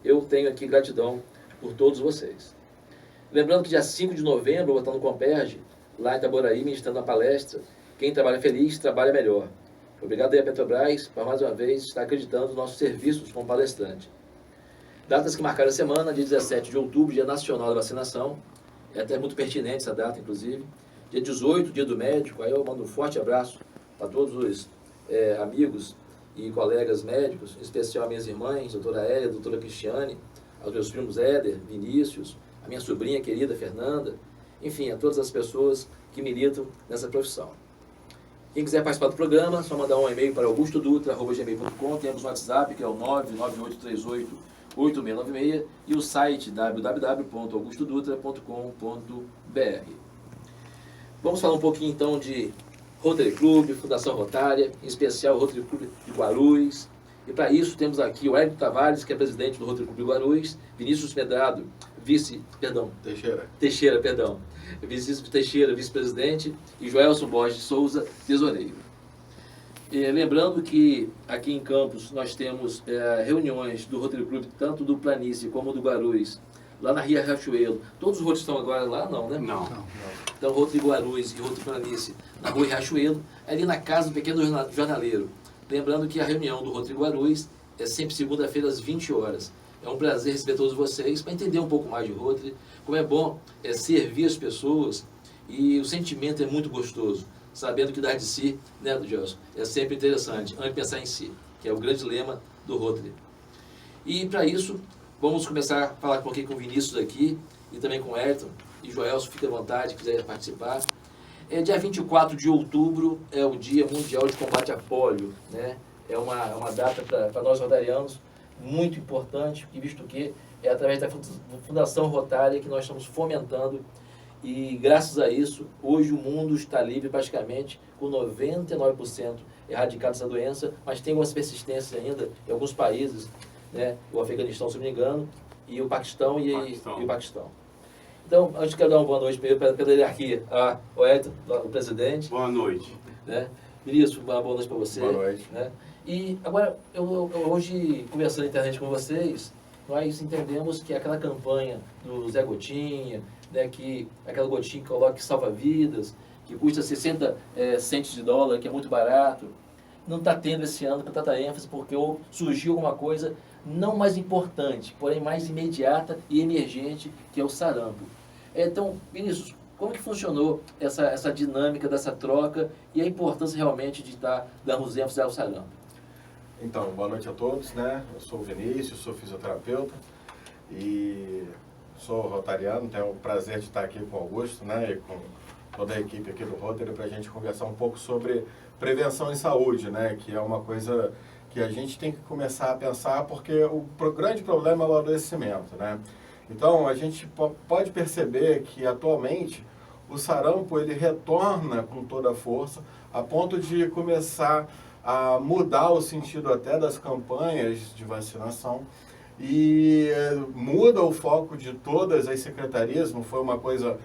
eu tenho aqui gratidão por todos vocês. Lembrando que dia 5 de novembro eu vou estar no Comperge, lá em Itaboraí, ministrando uma palestra. Quem trabalha feliz, trabalha melhor. Obrigado aí a Petrobras, por mais uma vez, estar acreditando nos nossos serviços como palestrante. Datas que marcaram a semana, dia 17 de outubro, Dia Nacional da Vacinação. É até muito pertinente essa data, inclusive. Dia 18, Dia do Médico. Aí eu mando um forte abraço para todos os amigos e colegas médicos, em especial minhas irmãs, doutora Hélia, doutora Cristiane, aos meus primos Éder, Vinícius, a minha sobrinha querida Fernanda, enfim, a todas as pessoas que militam nessa profissão. Quem quiser participar do programa, é só mandar um e-mail para augustodutra@gmail.com. Temos o WhatsApp, que é o 998388696, e o site www.augustodutra.com.br. Vamos falar um pouquinho então de Rotary Club, Fundação Rotária, em especial o Rotary Club de Guarulhos. E para isso temos aqui o Hélio Tavares, que é presidente do Rotary Club de Guarulhos, Vinícius Medrado, Teixeira, Vinícius Teixeira, vice-presidente, e Joelson Borges de Souza, tesoureiro. E lembrando que aqui em Campos nós temos reuniões do Rotary Club, tanto do Planície como do Guarulhos, lá na Ria Riachuelo. Todos os Rotaries estão agora lá? Não, né? Não. Então, Rotary Guarulhos e Rotary Planície, na Rua Riachuelo, ali na casa do Pequeno Jornaleiro. Lembrando que a reunião do Rotary Guarulhos é sempre segunda-feira às 20 horas. É um prazer receber todos vocês para entender um pouco mais de Rotary, como é bom servir as pessoas, e o sentimento é muito gostoso, sabendo que dar de si, né, Gelson, é sempre interessante, antes de pensar em si, que é o grande lema do Rotary. E para isso, vamos começar a falar um pouquinho com o Vinícius aqui, e também com o Ayrton, e Joelson, fique à vontade, quiser participar. Dia 24 de outubro é o Dia Mundial de Combate à Pólio, né? É uma data para nós rotarianos muito importante, visto que é através da Fundação Rotária que nós estamos fomentando, e graças a isso, hoje o mundo está livre praticamente, com 99% erradicado essa doença, mas tem algumas persistências ainda em alguns países, né? O Afeganistão, se não me engano, e o Paquistão e o Paquistão. Então, antes de quero dar uma boa noite primeiro pela hierarquia, o Edson, o presidente. Boa noite. Né? Vinícius, uma boa noite para você. Boa noite. Né? E agora, eu hoje, conversando na internet com vocês, nós entendemos que aquela campanha do Zé Gotinha, né, que aquela gotinha que coloca que salva vidas, que custa 60 centes de dólar, que é muito barato, não está tendo esse ano com tanta ênfase, porque surgiu alguma coisa não mais importante, porém mais imediata e emergente, que é o sarampo. Então, Vinícius, como que funcionou essa dinâmica dessa troca e a importância realmente de darmos ênfase ao sarampo? Então, boa noite a todos, né? Eu sou o Vinícius, sou fisioterapeuta e sou rotariano, tenho o prazer de estar aqui com o Augusto, né? E com toda a equipe aqui do Rotary para a gente conversar um pouco sobre prevenção em saúde, né? Que é uma coisa que a gente tem que começar a pensar, porque o grande problema é o adoecimento, né? Então, a gente pode perceber que, atualmente, o sarampo, ele retorna com toda a força, a ponto de começar a mudar o sentido até das campanhas de vacinação, e muda o foco de todas as secretarias, não foi uma coisa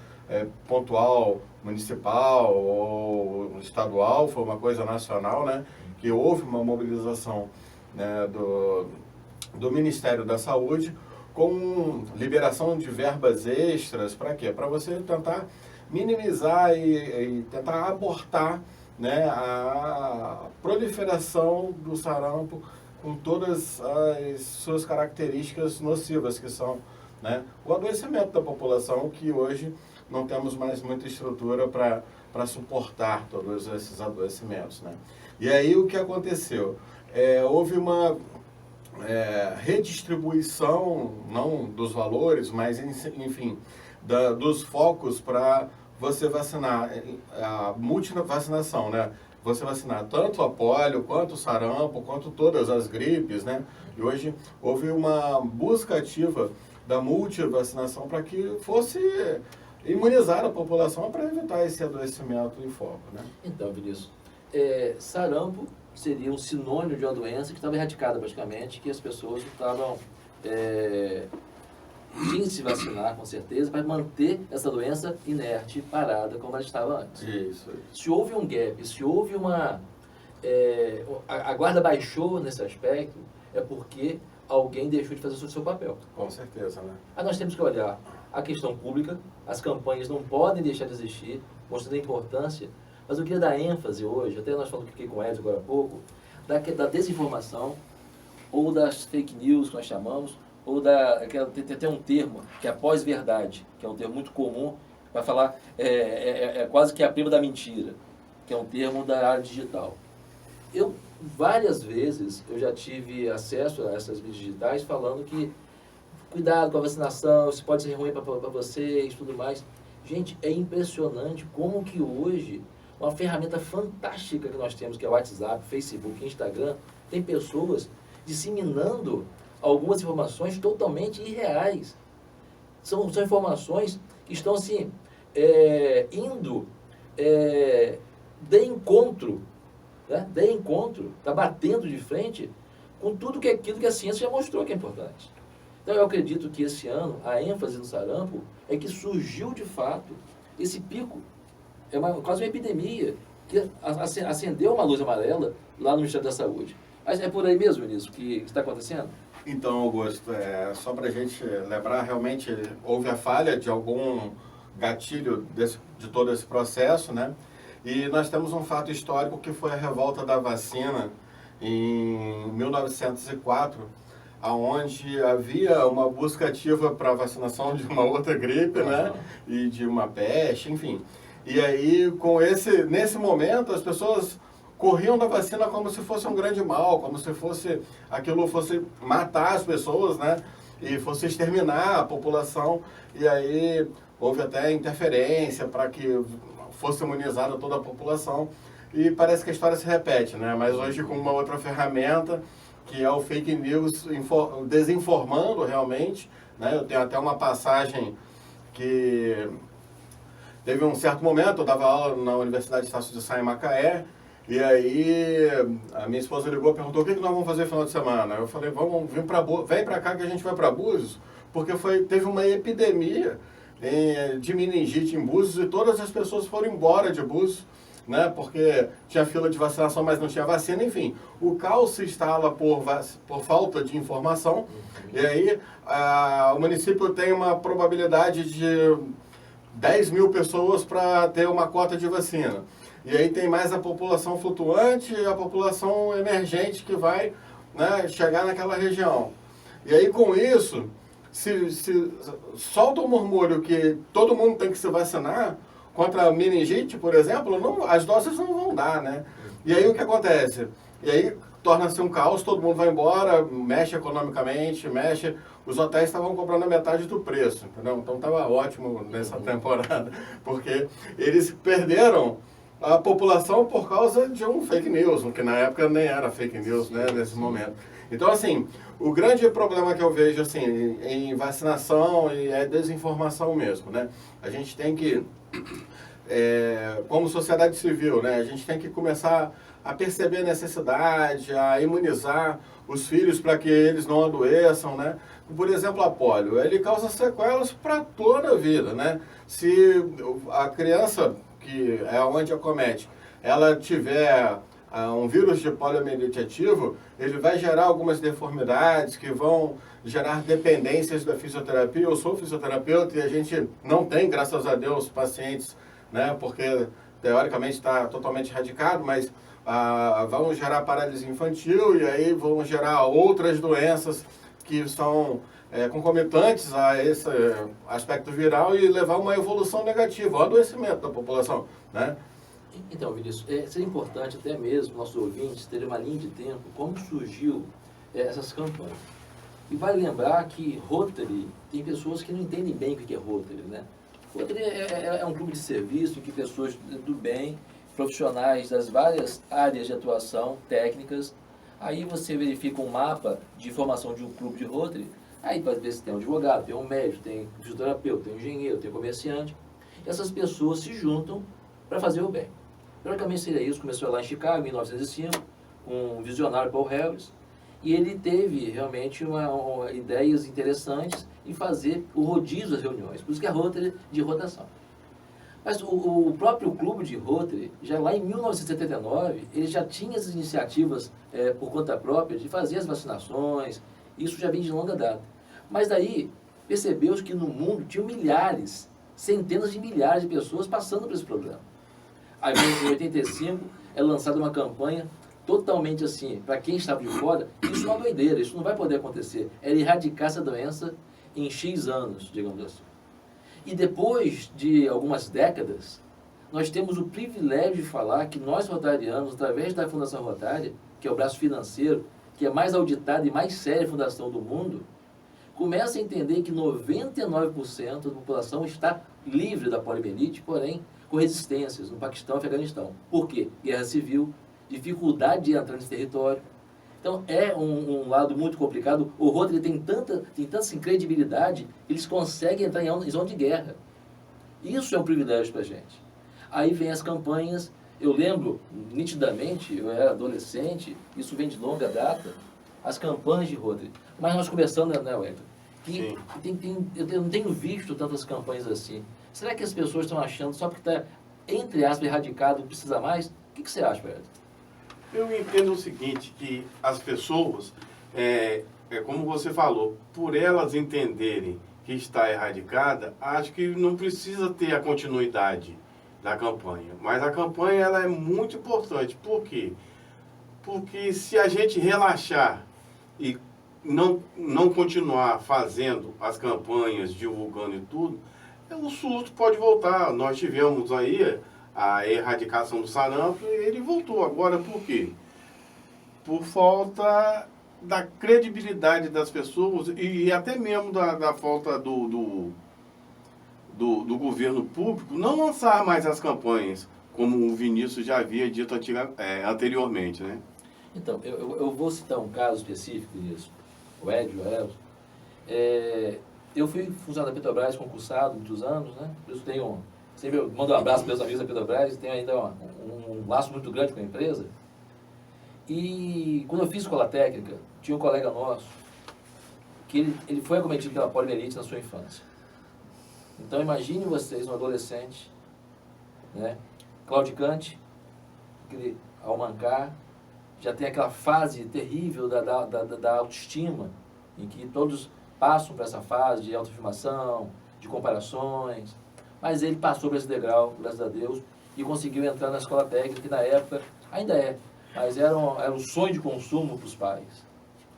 pontual, municipal ou estadual, foi uma coisa nacional, né? Que houve uma mobilização, né, do Ministério da Saúde com liberação de verbas extras. Para quê? Para você tentar minimizar e tentar abortar, né, a proliferação do sarampo com todas as suas características nocivas, que são, né, o adoecimento da população, que hoje não temos mais muita estrutura para suportar todos esses adoecimentos, né? E aí o que aconteceu? Houve uma redistribuição, não dos valores, mas enfim, dos focos para você vacinar, a multivacinação, né? Você vacinar tanto a polio, quanto o sarampo, quanto todas as gripes, né? E hoje houve uma busca ativa da multivacinação para que fosse imunizar a população para evitar esse adoecimento em foco, né? Então, Vinícius, sarampo seria um sinônimo de uma doença que estava erradicada praticamente, que as pessoas estavam tinham que se vacinar, com certeza, para manter essa doença inerte, parada, como ela estava antes. Isso. Se houve um gap, se houve a guarda baixou nesse aspecto, é porque alguém deixou de fazer o seu papel. Com certeza, né? Aí nós temos que olhar a questão pública, as campanhas não podem deixar de existir, mostrando a importância, mas eu queria dar ênfase hoje, até nós falamos aqui com o Edson agora há pouco, da desinformação, ou das fake news que nós chamamos, ou tem até um termo, que é a pós-verdade, que é um termo muito comum, para falar, quase que a prima da mentira, que é um termo da área digital. Várias vezes, eu já tive acesso a essas mídias digitais falando que cuidado com a vacinação, isso pode ser ruim para vocês, tudo mais. Gente, é impressionante como que hoje, uma ferramenta fantástica que nós temos, que é o WhatsApp, Facebook, Instagram, tem pessoas disseminando algumas informações totalmente irreais. São informações que estão assim, indo de encontro, né? De encontro, está batendo de frente com tudo aquilo que a ciência já mostrou que é importante. Então eu acredito que esse ano a ênfase no sarampo é que surgiu de fato esse pico, quase uma epidemia, que acendeu uma luz amarela lá no Ministério da Saúde. Mas é por aí mesmo, Vinícius, que está acontecendo? Então, Augusto, só para a gente lembrar, realmente houve a falha de algum gatilho de todo esse processo, né? E nós temos um fato histórico que foi a revolta da vacina em 1904, onde havia uma busca ativa para a vacinação de uma outra gripe, né? E de uma peste, enfim. E aí, nesse momento, as pessoas corriam da vacina como se fosse um grande mal, como se aquilo fosse matar as pessoas, né? E fosse exterminar a população. E aí houve até interferência para que fosse imunizada toda a população. E parece que a história se repete, né? Mas hoje com uma outra ferramenta, que é o fake news, desinformando realmente, né? Eu tenho até uma passagem que teve um certo momento, eu dava aula na Universidade de Estácio de Sá, em Macaé, e aí a minha esposa ligou e perguntou: o que nós vamos fazer no final de semana? Eu falei: vem para cá que a gente vai para Búzios, porque teve uma epidemia de meningite em Búzios e todas as pessoas foram embora de Búzios, né, porque tinha fila de vacinação, mas não tinha vacina, enfim. O caos se instala por falta de informação, e aí o município tem uma probabilidade de 10 mil pessoas para ter uma cota de vacina. E aí tem mais a população flutuante e a população emergente que vai, né, chegar naquela região. E aí com isso, se solta um murmúrio que todo mundo tem que se vacinar contra a meningite, por exemplo, as doses não vão dar, né? E aí o que acontece? E aí torna-se um caos, todo mundo vai embora, mexe economicamente, os hotéis estavam cobrando a metade do preço, entendeu? Então estava ótimo nessa temporada, porque eles perderam a população por causa de um fake news, que na época nem era fake news, né, nesse momento. Então, assim, o grande problema que eu vejo, assim, em vacinação é desinformação mesmo, né? A gente tem que, como sociedade civil, né, a gente tem que começar a perceber a necessidade, a imunizar os filhos para que eles não adoeçam, né? Por exemplo, a polio, ele causa sequelas para toda a vida, né? Se a criança, que é onde acomete, ela tiver um vírus de poliomielite ativo, ele vai gerar algumas deformidades que vão gerar dependências da fisioterapia. Eu sou fisioterapeuta e a gente não tem, graças a Deus, pacientes, né? Porque teoricamente está totalmente erradicado, mas vão gerar paralisia infantil e aí vão gerar outras doenças que são concomitantes a esse aspecto viral e levar a uma evolução negativa, ao adoecimento da população, né? Então, Vinícius, seria importante até mesmo nossos ouvintes terem uma linha de tempo, como surgiu essas campanhas. E vale lembrar que Rotary, tem pessoas que não entendem bem o que é Rotary, né? Rotary é um clube de serviço em que pessoas do bem, profissionais das várias áreas de atuação técnicas, aí você verifica um mapa de formação de um clube de Rotary, aí vai ver se tem um advogado, tem um médico, tem um fisioterapeuta, tem um engenheiro, tem um comerciante. Essas pessoas se juntam para fazer o bem. Teoricamente seria isso, começou lá em Chicago, em 1905, com um visionário, Paul Harris, e ele teve realmente ideias interessantes em fazer o rodízio das reuniões, por isso que é Rotary de rotação. Mas o próprio clube de Rotary, já lá em 1979, ele já tinha as iniciativas por conta própria de fazer as vacinações Isso já vem de longa data. Mas daí, percebeu-se que no mundo tinham milhares, centenas de milhares de pessoas passando por esse programa. Aí, em 85, é lançada uma campanha totalmente assim, para quem estava de fora, isso é uma doideira, isso não vai poder acontecer. Era erradicar essa doença em X anos, digamos assim. E depois de algumas décadas, nós temos o privilégio de falar que nós rotarianos, através da Fundação Rotária, que é o braço financeiro, que é a mais auditada e mais séria fundação do mundo, começa a entender que 99% da população está livre da poliomielite, porém com resistências no Paquistão e Afeganistão. Por quê? Guerra civil, dificuldade de entrar nesse território. Então é um lado muito complicado. O Rotary tem tanta assim, credibilidade, eles conseguem entrar em zona de guerra. Isso é um privilégio para a gente. Aí vem as campanhas, eu lembro nitidamente, eu era adolescente, isso vem de longa data, as campanhas de Rotary. Mas nós conversando, né, Wellington, que eu não tenho visto tantas campanhas assim. Será que as pessoas estão achando, só porque está, entre aspas, erradicado, não precisa mais? O que você acha, Wellington? Eu entendo o seguinte, que as pessoas, como você falou, por elas entenderem que está erradicada, acho que não precisa ter a continuidade da campanha. Mas a campanha ela é muito importante. Por quê? Porque se a gente relaxar e não continuar fazendo as campanhas, divulgando e tudo, o surto pode voltar. Nós tivemos aí a erradicação do sarampo e ele voltou. Agora por quê? Por falta da credibilidade das pessoas e até mesmo da falta do governo público não lançar mais as campanhas, como o Vinícius já havia dito anteriormente, né? Então, eu vou citar um caso específico nisso. O Edio, eu fui funcionário da Petrobras, concursado muitos anos, né? Por isso tenho, sempre eu mando um abraço para meus amigos da Petrobras, tenho ainda um laço muito grande com a empresa. E quando eu fiz escola técnica, tinha um colega nosso que ele foi acometido pela poliomielite na sua infância. Então imagine vocês, um adolescente, né, claudicante, ao mancar, já tem aquela fase terrível da autoestima, em que todos passam por essa fase de autoafirmação, de comparações, mas ele passou por esse degrau, graças a Deus, e conseguiu entrar na escola técnica, que na época ainda mas era um sonho de consumo para os pais.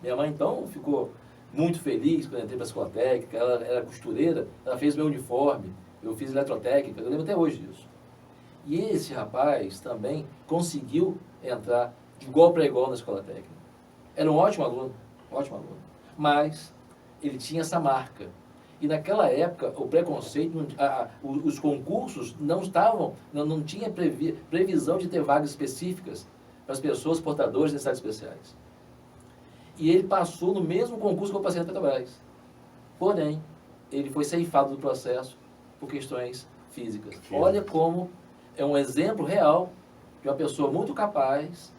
Minha mãe, então, ficou muito feliz quando eu entrei para a escola técnica, ela era costureira, ela fez meu uniforme, eu fiz eletrotécnica, eu lembro até hoje disso. E esse rapaz também conseguiu entrar de igual para igual na escola técnica. Era um ótimo aluno, mas ele tinha essa marca. E naquela época, o preconceito, os concursos não tinha previsão de ter vagas específicas para as pessoas portadoras de necessidades especiais. E ele passou no mesmo concurso que eu passei na Petrobras. Porém, ele foi ceifado do processo por questões físicas. Olha como é um exemplo real de uma pessoa muito capaz,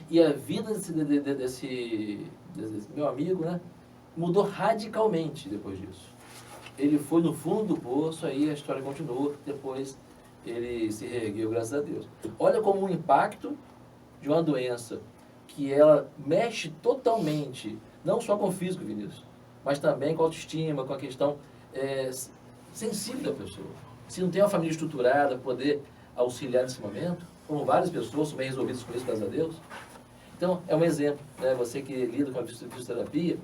e a vida desse meu amigo, né, mudou radicalmente depois disso. Ele foi no fundo do poço, aí a história continuou, depois ele se reergueu, graças a Deus. Olha como o impacto de uma doença que ela mexe totalmente, não só com o físico, Vinícius, mas também com a autoestima, com a questão sensível da pessoa. Se não tem uma família estruturada, poder auxiliar nesse momento, como várias pessoas são bem resolvidas com isso, graças a Deus. Então, é um exemplo, né? Você que lida com a fisioterapia,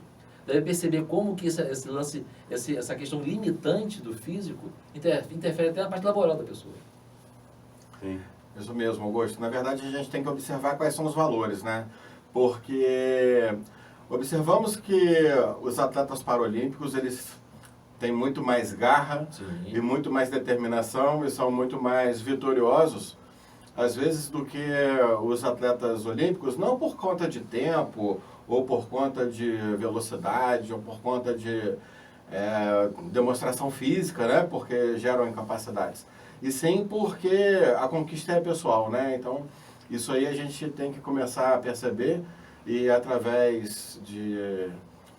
deve perceber como que esse lance, essa questão limitante do físico interfere até na parte laboral da pessoa. Sim. Isso mesmo, Augusto. Na verdade, a gente tem que observar quais são os valores, né? Porque observamos que os atletas paralímpicos, eles têm muito mais garra, sim, e muito mais determinação e são muito mais vitoriosos, às vezes, do que os atletas olímpicos, não por conta de tempo, ou por conta de velocidade, ou por conta de demonstração física, né? Porque geram incapacidades. E sim porque a conquista é pessoal, né? Então, isso aí a gente tem que começar a perceber e através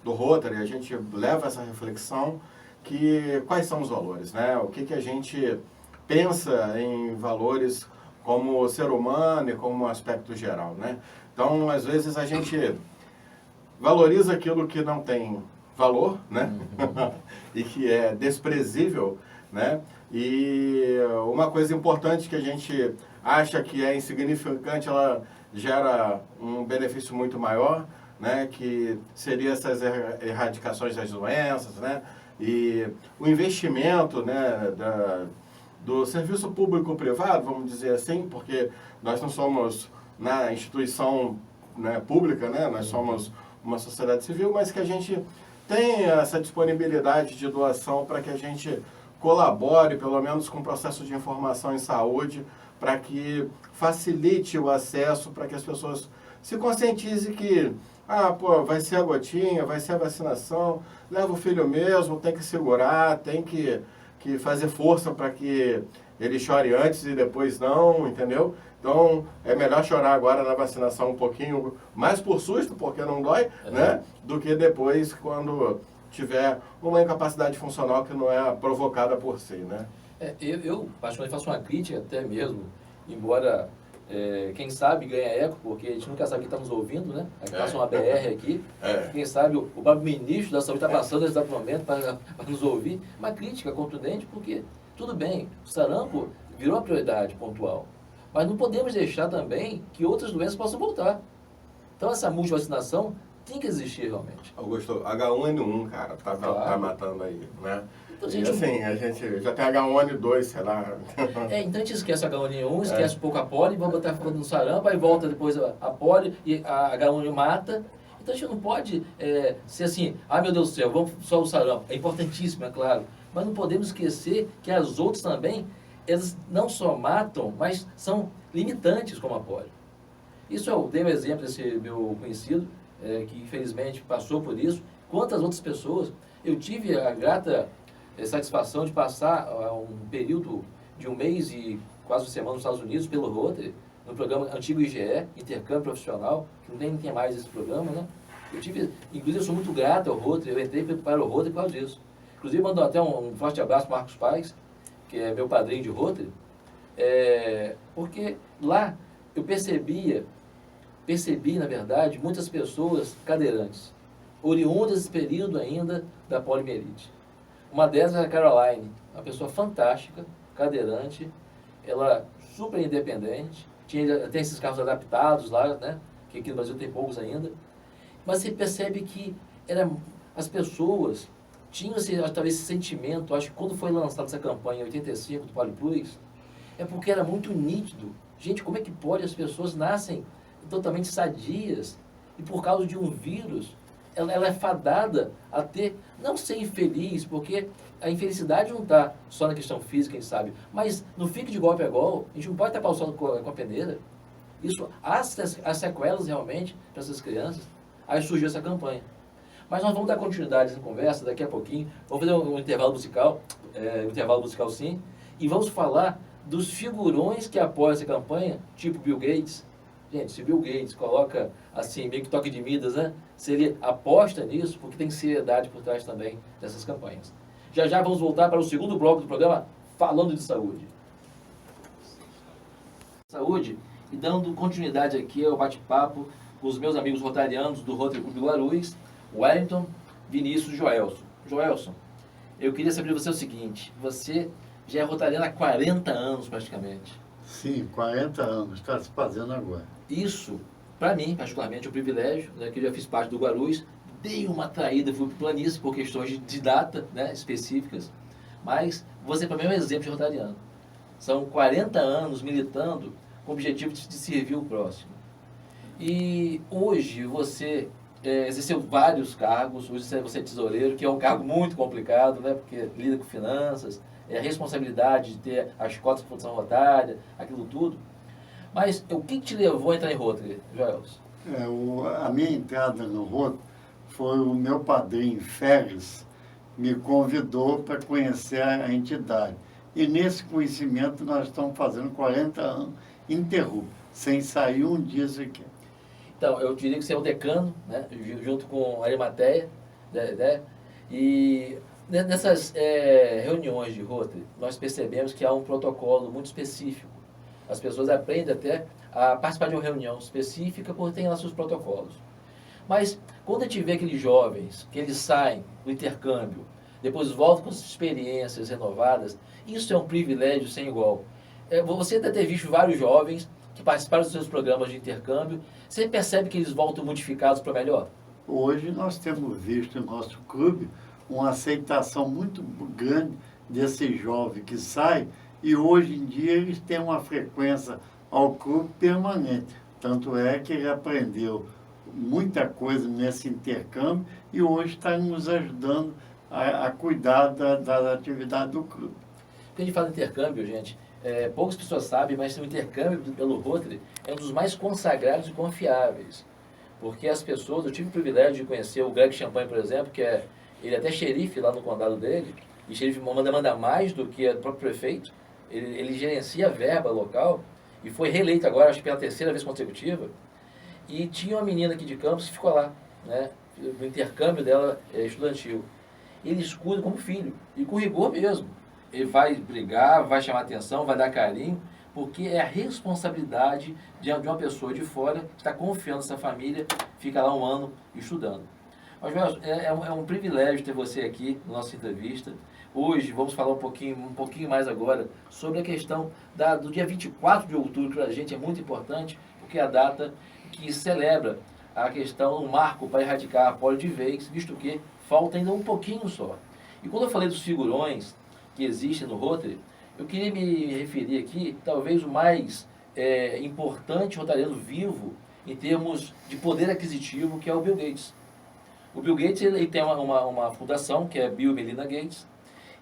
do Rotary a gente leva essa reflexão que quais são os valores, né? O que a gente pensa em valores como ser humano e como um aspecto geral, né? Então, às vezes a gente valoriza aquilo que não tem valor, né? E que é desprezível, né? E uma coisa importante que a gente acha que é insignificante, ela gera um benefício muito maior, né? Que seria essas erradicações das doenças, né? E o investimento, né, do serviço público-privado, vamos dizer assim, porque nós não somos na instituição, né, pública, né? Nós somos uma sociedade civil, mas que a gente tem essa disponibilidade de doação para que a gente colabore, pelo menos, com o processo de informação em saúde, para que facilite o acesso, para que as pessoas se conscientizem que, vai ser a gotinha, vai ser a vacinação, leva o filho mesmo, tem que segurar, tem que fazer força para que ele chore antes e depois não, entendeu? Então, é melhor chorar agora na vacinação um pouquinho mais por susto, porque não dói, né? Do que depois, quando tiver uma incapacidade funcional que não é provocada por si, né? Eu particularmente, faço uma crítica até mesmo, embora, quem sabe ganha eco, porque a gente nunca sabe quem está nos ouvindo, né? Aqui passa uma BR aqui, quem sabe o próprio ministro da Saúde está passando nesse exato momento para nos ouvir. Uma crítica contundente, porque, tudo bem, o sarampo virou uma prioridade pontual, mas não podemos deixar também que outras doenças possam voltar. Então, essa multivacinação tem que existir realmente. Augusto, H1N1, cara, tá matando aí, né? Então, e assim, a gente já tem H1N2, sei lá. Então a gente esquece a H1N1, esquece um pouco a poli, vamos botar falando no sarampo, aí volta depois a poli e a H1N1 mata. Então a gente não pode ser assim, meu Deus do céu, vamos só o sarampo. É importantíssimo, é claro, mas não podemos esquecer que as outras também, elas não só matam, mas são limitantes como a poli. Isso eu dei um exemplo desse meu conhecido, que infelizmente passou por isso. Quantas outras pessoas, eu tive a grata satisfação de passar um período de um mês e quase uma semana nos Estados Unidos pelo Rotary, no programa antigo IGE, Intercâmbio Profissional, que não tem mais esse programa, né? Inclusive eu sou muito grato ao Rotary, eu entrei para o Rotary por causa disso. Inclusive mando até um forte abraço para o Marcos Paes, que é meu padrinho de Rotary, porque lá eu percebi, na verdade, muitas pessoas cadeirantes, oriundas desse período ainda da poliomielite. Uma delas era a Caroline, uma pessoa fantástica, cadeirante, ela super independente, tem esses carros adaptados lá, né, que aqui no Brasil tem poucos ainda, mas você percebe que as pessoas tinham talvez esse sentimento, acho que quando foi lançada essa campanha em 85 do PoliPlus, é porque era muito nítido. Gente, como é que pode as pessoas nascem totalmente sadias e por causa de um vírus, ela é fadada a não ser infeliz, porque a infelicidade não está só na questão física, a gente sabe, mas no fique de golpe a gol, a gente não pode estar passando com a peneira. Isso, há sequelas realmente para essas crianças. Aí surgiu essa campanha. Mas nós vamos dar continuidade nessa conversa daqui a pouquinho. Vamos fazer um intervalo musical, sim, e vamos falar dos figurões que apoiam essa campanha, tipo Bill Gates. Gente, se Bill Gates coloca assim, meio que toque de Midas, né? Se ele aposta nisso, porque tem seriedade por trás também dessas campanhas. Já já vamos voltar para o segundo bloco do programa, falando de saúde. Saúde, e dando continuidade aqui ao bate-papo com os meus amigos rotarianos do Rotary Clube de Guarulhos, Wellington, Vinícius e Joelson. Joelson, eu queria saber de você o seguinte, você já é rotariano há 40 anos praticamente. Sim, 40 anos, está se fazendo agora. Isso, para mim, particularmente, é um privilégio, né, que eu já fiz parte do Guarulhos, dei uma traída, fui para o Planície por questões de data, né, específicas, mas você para mim é um exemplo de rotariano. São 40 anos militando com o objetivo de servir o próximo. E hoje você exerceu vários cargos, hoje você é tesoureiro, que é um cargo muito complicado, né, porque lida com finanças, a responsabilidade de ter as cotas de produção rotária, aquilo tudo. Mas o que te levou a entrar em Rotary, Joelson? A minha entrada no Rotary foi o meu padrinho, Félix, me convidou para conhecer a entidade. E nesse conhecimento nós estamos fazendo 40 anos interruptos, sem sair um dia sequer. Então, eu diria que você é o decano, né, junto com a Arimateia, né, e nessas reuniões de Rotary, nós percebemos que há um protocolo muito específico. As pessoas aprendem até a participar de uma reunião específica porque tem lá seus protocolos. Mas Quando a gente vê aqueles jovens, que eles saem do intercâmbio, depois voltam com as experiências renovadas, isso é um privilégio sem igual. Você deve ter visto vários jovens que participaram dos seus programas de intercâmbio, você percebe que eles voltam modificados para melhor? Hoje nós temos visto no nosso clube uma aceitação muito grande desse jovem que sai, e hoje em dia eles têm uma frequência ao clube permanente. Tanto é que ele aprendeu muita coisa nesse intercâmbio e hoje está nos ajudando a cuidar da atividade do clube. Quando a gente fala de intercâmbio, gente, poucas pessoas sabem, mas o intercâmbio pelo Rotary é um dos mais consagrados e confiáveis. Porque as pessoas, eu tive o privilégio de conhecer o Greg Champagne, por exemplo, ele é até xerife lá no condado dele, e xerife manda mais do que o próprio prefeito. Ele gerencia a verba local e foi reeleito agora, acho que pela 3ª vez consecutiva. E tinha uma menina aqui de Campos que ficou lá, né, no intercâmbio dela estudantil. Eles cuidam como filho, e com rigor mesmo. Ele vai brigar, vai chamar atenção, vai dar carinho, porque é a responsabilidade de uma pessoa de fora que está confiando nessa família, fica lá um ano estudando. Mas, Joel, é um privilégio ter você aqui na nossa entrevista. Hoje vamos falar um pouquinho mais agora sobre a questão do dia 24 de outubro, que para a gente é muito importante, porque é a data que celebra a questão, um marco para erradicar a polio de vez, visto que falta ainda um pouquinho só. E quando eu falei dos figurões que existem no Rotary, eu queria me referir aqui, talvez o mais importante rotariano vivo em termos de poder aquisitivo, que é o Bill Gates. O Bill Gates ele tem uma fundação, que é Bill e Melinda Gates,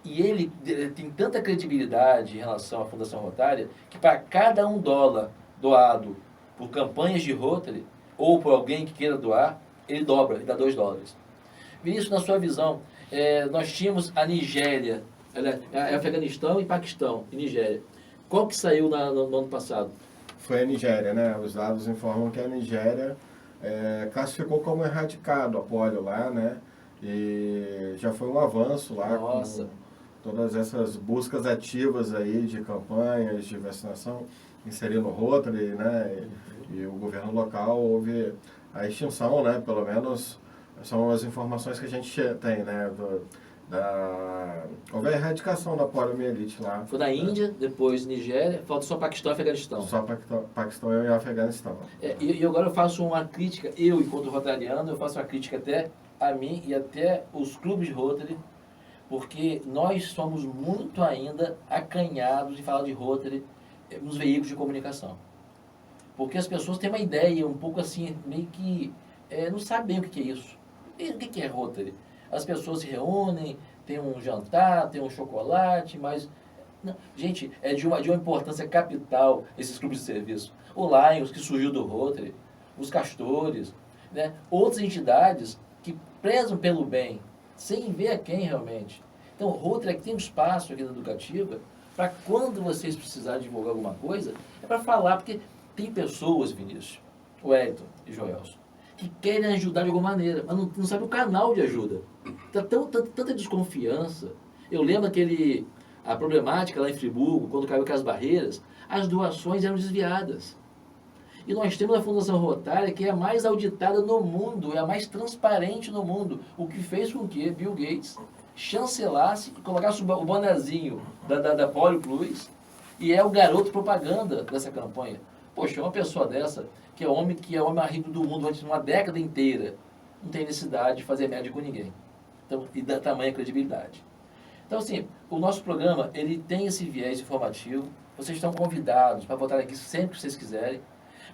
e ele tem tanta credibilidade em relação à Fundação Rotária, que para cada $1 doado por campanhas de Rotary, ou por alguém que queira doar, ele dobra, ele dá $2. Vinícius, na sua visão, nós tínhamos a Nigéria, Afeganistão e Paquistão, e Nigéria. Qual que saiu no ano passado? Foi a Nigéria, né? Os dados informam que a Nigéria classificou como erradicado a polio lá, né? E já foi um avanço lá. Nossa. Com todas essas buscas ativas aí de campanhas de vacinação, inserindo o Rotary, né? E o governo local houve a extinção, né? Pelo menos são as informações que a gente tem, né? Houve a erradicação da poliomielite lá. Foi na Índia, depois Nigéria, falta só Paquistão e Afeganistão. Só Paquistão e Afeganistão. E agora eu faço uma crítica, eu enquanto rotariano, eu faço uma crítica até a mim e até os clubes de Rotary, porque nós somos muito ainda acanhados em falar de Rotary nos veículos de comunicação. Porque as pessoas têm uma ideia um pouco assim, meio que não sabem o que é isso. E o que é Rotary? As pessoas se reúnem, tem um jantar, tem um chocolate, mas... Não, gente, é de uma importância capital esses clubes de serviço. O Lions, que surgiu do Rotary, os Castores, né? Outras entidades que prezam pelo bem, sem ver a quem realmente. Então, o Rotary tem um espaço aqui na Educativa para quando vocês precisarem divulgar alguma coisa, é para falar, porque tem pessoas, Vinícius, o Wellington e Joelson, que querem ajudar de alguma maneira, mas não sabem o canal de ajuda. Tanta desconfiança. Eu lembro a problemática lá em Friburgo, quando caiu aquelas barreiras, as doações eram desviadas. E nós temos a Fundação Rotária, que é a mais auditada no mundo, é a mais transparente no mundo, o que fez com que Bill Gates chancelasse e colocasse o bonezinho da Polio Plus, e é o garoto propaganda dessa campanha. Poxa, uma pessoa dessa, que é o homem mais rico do mundo durante uma década inteira, não tem necessidade de fazer média com ninguém. Então, e da tamanha credibilidade. Então, assim, o nosso programa, ele tem esse viés informativo. Vocês estão convidados para votar aqui sempre que vocês quiserem.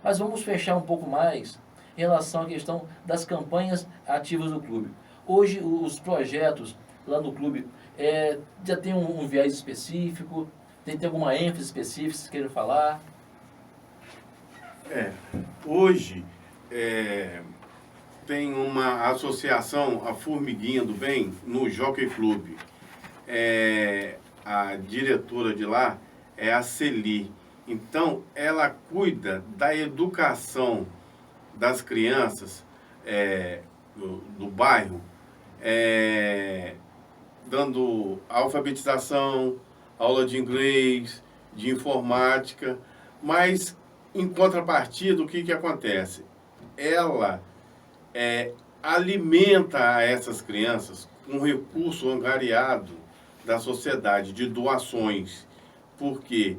Mas vamos fechar um pouco mais em relação à questão das campanhas ativas do clube. Hoje, os projetos lá no clube já tem um viés específico, tem alguma ênfase específica, se vocês querem falar? Hoje tem uma associação, a Formiguinha do Bem, no Jockey Club. A diretora de lá é a Celi. Então, ela cuida da educação das crianças do bairro, dando alfabetização, aula de inglês, de informática, mas, em contrapartida, o que acontece? Ela alimenta a essas crianças um recurso angariado da sociedade, de doações, porque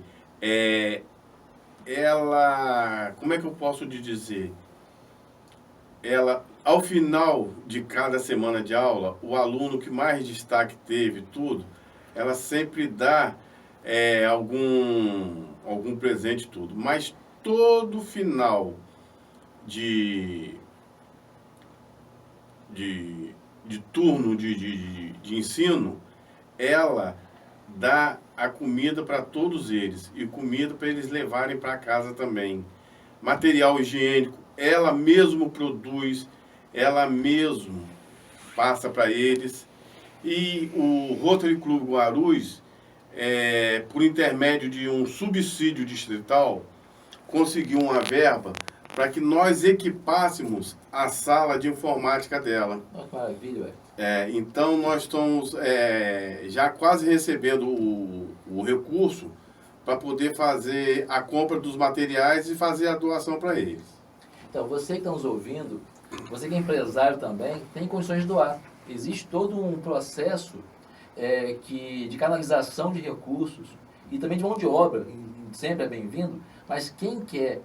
ela, como é que eu posso te dizer? Ela, ao final de cada semana de aula, o aluno que mais destaque teve, tudo, ela sempre dá algum presente, tudo. Mas todo final de turno de ensino, ela dá a comida para todos eles e comida para eles levarem para casa também. Material higiênico, ela mesmo produz, ela mesmo passa para eles. E o Rotary Club Guarulhos, por intermédio de um subsídio distrital, conseguiu uma verba para que nós equipássemos a sala de informática dela. Nossa, maravilha, Então, nós estamos já quase recebendo o recurso para poder fazer a compra dos materiais e fazer a doação para eles. Então, você que está nos ouvindo, você que é empresário também, tem condições de doar. Existe todo um processo de canalização de recursos e também de mão de obra, sempre é bem-vindo, mas quem quer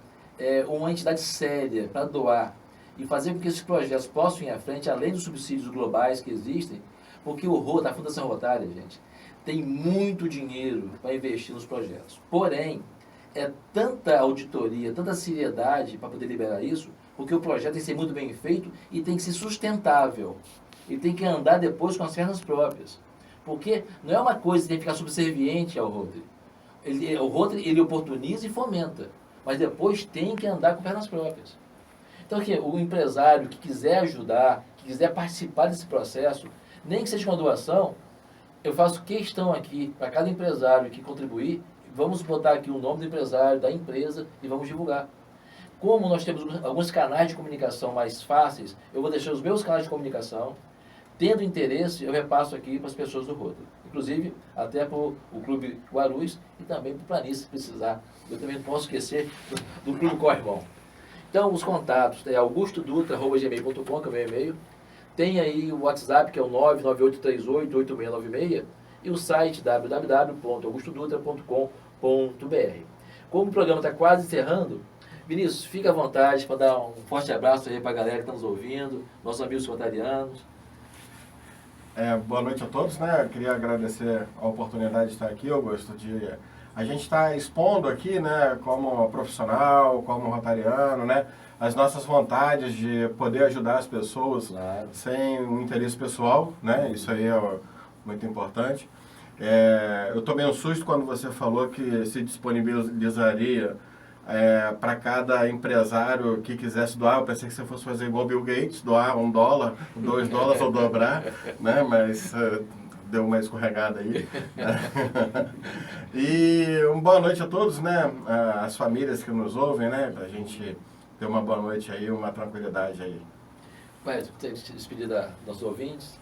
uma entidade séria para doar e fazer com que esses projetos possam ir à frente, além dos subsídios globais que existem, porque a Fundação Rotária, gente, tem muito dinheiro para investir nos projetos. Porém, é tanta auditoria, tanta seriedade para poder liberar isso, porque o projeto tem que ser muito bem feito e tem que ser sustentável. Ele tem que andar depois com as pernas próprias. Porque não é uma coisa que tem que ficar subserviente ao Rotary. O Rotary, ele oportuniza e fomenta, mas depois tem que andar com pernas próprias. Então, o empresário que quiser ajudar, que quiser participar desse processo, nem que seja uma doação, eu faço questão aqui, para cada empresário que contribuir, vamos botar aqui o nome do empresário, da empresa, e vamos divulgar. Como nós temos alguns canais de comunicação mais fáceis, eu vou deixar os meus canais de comunicação. Tendo interesse, eu repasso aqui para as pessoas do Rotary. Inclusive, até para o Clube Guarulhos e também para o Planície, se precisar. Eu também não posso esquecer do Clube Corrimão. Então, os contatos é augustodutra@gmail.com, que é o meu e-mail. Tem aí o WhatsApp, que é o 998388696, e o site www.augustodutra.com.br. Como o programa está quase encerrando, Vinícius, fica à vontade para dar um forte abraço aí para a galera que está nos ouvindo, nossos amigos rotarianos. Boa noite a todos, né? Eu queria agradecer a oportunidade de estar aqui, Augusto. A gente está expondo aqui, né, como profissional, como rotariano, né, as nossas vontades de poder ajudar as pessoas, claro, sem um interesse pessoal, né? Isso aí é muito importante. Eu tomei um susto quando você falou que se disponibilizaria para cada empresário que quisesse doar. Eu pensei que você fosse fazer igual Bill Gates, doar $1, $2 ou dobrar, né? Mas deu uma escorregada aí. E uma boa noite a todos, né? As famílias que nos ouvem, né? Para a gente ter uma boa noite aí, uma tranquilidade aí. Vai, tem que se despedir dos nossos ouvintes.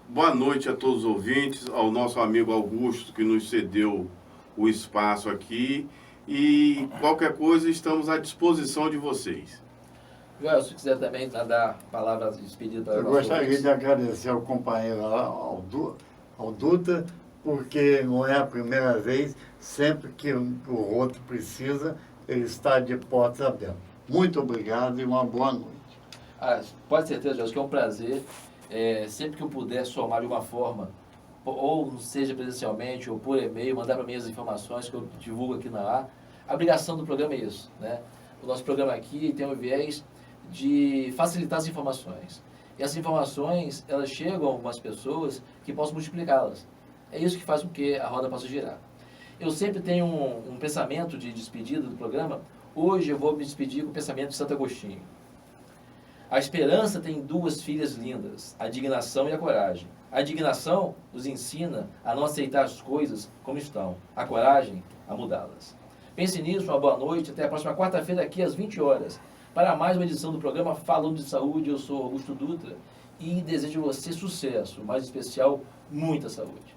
Boa noite a todos os ouvintes, ao nosso amigo Augusto, que nos cedeu o espaço aqui. E qualquer coisa, estamos à disposição de vocês. Joel, se quiser também dar palavras de despedida para eu gostaria de agradecer ao companheiro ao Dutra, porque não é a primeira vez, sempre que o Rotary precisa, ele está de portas abertas. Muito obrigado e uma boa noite. Pode ter certeza, Joel, que é um prazer. Sempre que eu puder somar de uma forma, ou seja presencialmente, ou por e-mail, mandar para mim as informações que eu divulgo aqui na A. A obrigação do programa é isso, né? O nosso programa aqui tem um viés de facilitar as informações. E essas informações, elas chegam a algumas pessoas que possam multiplicá-las. É isso que faz com que a roda possa girar. Eu sempre tenho um pensamento de despedida do programa. Hoje eu vou me despedir com o pensamento de Santo Agostinho. A esperança tem duas filhas lindas, a indignação e a coragem. A indignação nos ensina a não aceitar as coisas como estão. A coragem, a mudá-las. Pense nisso, uma boa noite. Até a próxima quarta-feira, aqui às 20 horas. Para mais uma edição do programa Falando de Saúde, eu sou Augusto Dutra e desejo a você sucesso, mais especial, muita saúde.